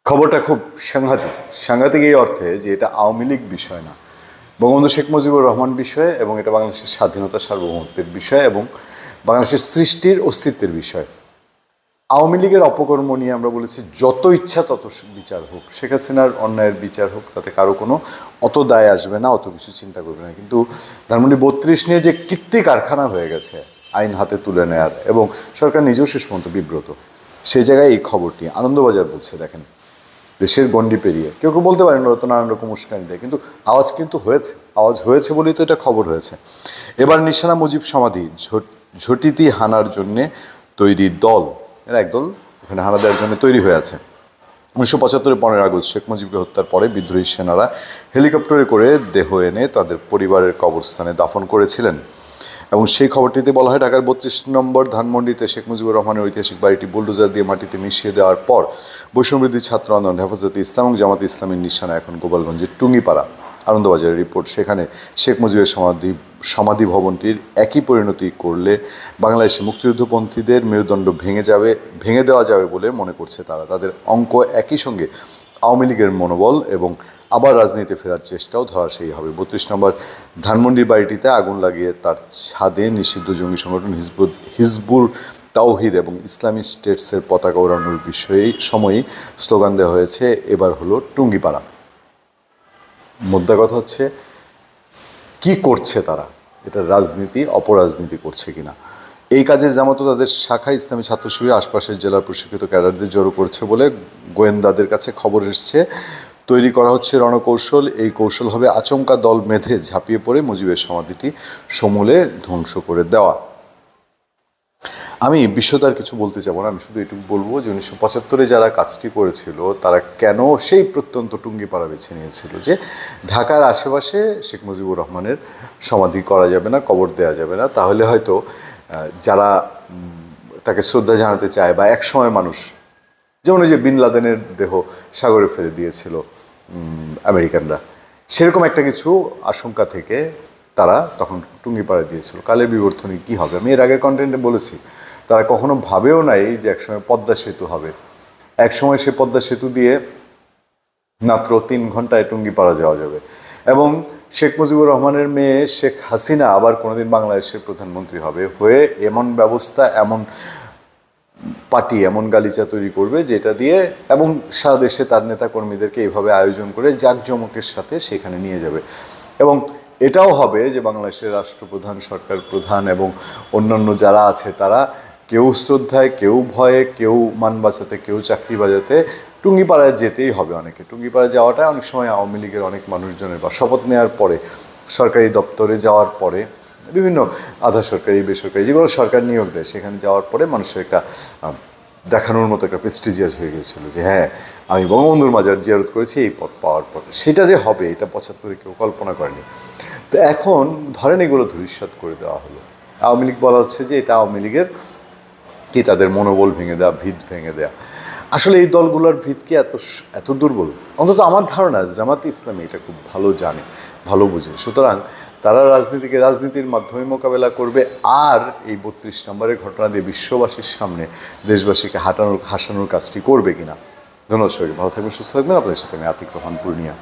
খবরটা খুব সাংঘাতিক সাংঘাতিক এই অর্থে যে এটা আওয়ামী লীগ বিষয় না, বঙ্গবন্ধু শেখ মুজিবুর রহমান বিষয়ে, এবং এটা বাংলাদেশের স্বাধীনতা সার্বভৌমত্বের বিষয় এবং বাংলাদেশের সৃষ্টির অস্তিত্বের বিষয়। আওয়ামী লীগের অপকর্ম নিয়ে আমরা বলেছি যত ইচ্ছা তত বিচার হোক, শেখ হাসিনার অন্যায়ের বিচার হোক, তাতে কারো কোনো অত দায় আসবে না, অত কিছু চিন্তা করবে না। কিন্তু ধানমন্ডি ৩২ নিয়ে যে কীর্তি কারখানা হয়ে গেছে আইন হাতে তুলে নেয়ার, এবং সরকার নিজেও শেষ পর্যন্ত বিব্রত, সেই জায়গায় এই খবরটি আনন্দবাজার বলছে। দেখেন, দেশের গণ্ডি পেরিয়ে কেউ কেউ বলতে পারেন ওরা তো নানান রকম উস্কানি দেয়, কিন্তু আওয়াজ কিন্তু হয়েছে। আওয়াজ হয়েছে বলেই তো এটা খবর হয়েছে। এবার নিশানা মুজিব সমাধি ঝটিতি হানার জন্যে তৈরি দল, এরা একদল ওখানে হানা দেওয়ার জন্য তৈরি হয়ে আছে। 1975 15 আগস্ট শেখ মুজিবকে হত্যার পরে বিদ্রোহী সেনারা হেলিকপ্টারে করে দেহ এনে তাদের পরিবারের কবরস্থানে দাফন করেছিলেন। এবং সেই খবরটিতে বলা হয়, ঢাকার 32 নম্বর ধানমন্ডিতে শেখ মুজিবুর রহমানের ঐতিহাসিক বাড়িটি বুলডোজার দিয়ে মাটিতে মিশিয়ে দেওয়ার পর বৈষম্যবিরোধী ছাত্র আন্দোলন, হেফাজতে ইসলাম এবং জামাতে ইসলামের নিশানা এখন গোপালগঞ্জের টুঙ্গিপাড়া। আনন্দবাজারের রিপোর্ট, সেখানে শেখ মুজিবের সমাধি ভবনটির একই পরিণতি করলে বাংলাদেশে মুক্তিযুদ্ধপন্থীদের মেরুদণ্ড ভেঙে দেওয়া যাবে বলে মনে করছে তারা। তাদের অঙ্ক একই সঙ্গে আওয়ামী লীগের মনোবল এবং আবার রাজনীতিতে ফেরার চেষ্টাও ধরাশায়ী হবে। 32 নম্বর ধানমন্ডির বাড়িটিতে আগুন লাগিয়ে তার ছাদে নিষিদ্ধ জঙ্গি সংগঠন হিজবুল তাওহিদ এবং ইসলামিক স্টেটসের পতাকা ওড়ানোর সময়ই স্লোগান দেওয়া হয়েছে, এবার হলো টুঙ্গিপাড়া। মোদ্দা কথা হচ্ছে, কি করছে তারা? এটা রাজনীতি, অপরাজনীতি করছে কিনা? এই কাজে জামাতো তাদের শাখা ইসলামী ছাত্র শিবির আশপাশের জেলার প্রশিক্ষিত ক্যাডারদের জড়ো করছে বলে গোয়েন্দাদের কাছে খবর এসছে। তৈরি করা হচ্ছে রণকৌশল। এই কৌশল হবে আচমকা দল বেঁধে ঝাঁপিয়ে পড়ে মুজিবের সমাধিটি সমূলে ধ্বংস করে দেওয়া। আমি বিশ্বতার কিছু বলতে যাব না, আমি শুধু এটুকু বলবো যে 1975 যারা কাজটি করেছিল তারা কেন সেই প্রত্যন্ত টুঙ্গিপাড়া বেছে নিয়েছিল, যে ঢাকার আশেপাশে শেখ মুজিবুর রহমানের সমাধি করা যাবে না, কবর দেওয়া যাবে না। তাহলে হয়তো যারা তাকে শ্রদ্ধা জানাতে চায়, বা একসময় মানুষ, যেমন ওই যে বিন লাদেনের দেহ সাগরে ফেলে দিয়েছিল আমেরিকানরা, সেরকম একটা কিছু আশঙ্কা থেকে তারা তখন টুঙ্গিপাড়া দিয়েছিল। কালের বিবর্তনে কী হবে? আমি এর আগের কন্টেন্টে বলেছি, তারা কখনো ভাবেও নাই যে একসময় পদ্মা সেতু হবে। একসময় সে পদ্মা সেতু দিয়ে মাত্র 3 ঘন্টায় টুঙ্গিপাড়া যাওয়া যাবে, এবং শেখ মুজিবুর রহমানের মেয়ে শেখ হাসিনা আবার কোনোদিন বাংলাদেশের প্রধানমন্ত্রী হবে, হয়ে এমন ব্যবস্থা, এমন পার্টি, এমন গালিচা তৈরি করবে যেটা দিয়ে, এবং সারা দেশে তার নেতাকর্মীদেরকে এইভাবে আয়োজন করে জাঁকজমকের সাথে সেখানে নিয়ে যাবে। এবং এটাও হবে যে বাংলাদেশের রাষ্ট্রপ্রধান, সরকার প্রধান এবং অন্যান্য যারা আছে তারা কেউ শ্রদ্ধায়, কেউ ভয়ে, কেউ মান বাঁচাতে, কেউ চাকরি বাজাতে টুঙ্গিপাড়ায় যেতেই হবে অনেকে। টুঙ্গিপাড়ায় যাওয়াটা অনেক সময় আওয়ামী লীগের অনেক মানুষজনের, বা শপথ নেওয়ার পরে, সরকারি দপ্তরে যাওয়ার পরে, বিভিন্ন আধা সরকারি বেসরকারি যেগুলো সরকার নিয়োগ দেয়, সেখানে যাওয়ার পরে মানুষের একটা দেখানোর মতো একটা প্রেস্টিজিয়াস হয়ে গিয়েছিল যে হ্যাঁ, আমি বঙ্গবন্ধুর মাজার জিয়ারত করেছি এই পদ পাওয়ার পর। সেটা যে হবে এটা 75-এ কেউ কল্পনা করেনি। তো এখন ধরেন এগুলো ধূলিসাৎ করে দেওয়া হলো। আওয়ামী লীগ বলা হচ্ছে যে এটা আওয়ামী লীগের কি তাদের মনোবল ভেঙে দেওয়া, ভিত ভেঙে দেওয়া। আসলে এই দলগুলোর ভিত কি এত দুর্বল? অন্তত আমার ধারণা জামাতে ইসলামী এটা খুব ভালো জানে, ভালো বুঝে। সুতরাং তারা রাজনীতিকে রাজনীতির মাধ্যমে মোকাবেলা করবে, আর এই 32 নম্বরের ঘটনা দিয়ে বিশ্ববাসীর সামনে দেশবাসীকে হাসানোর কাজটি করবে কিনা। ধন্যবাদ সবাইকে, ভালো থাকবেন, সুস্থ থাকবেন। আপনাদের সাথে আমি আতিক রহমান পূর্ণিয়া।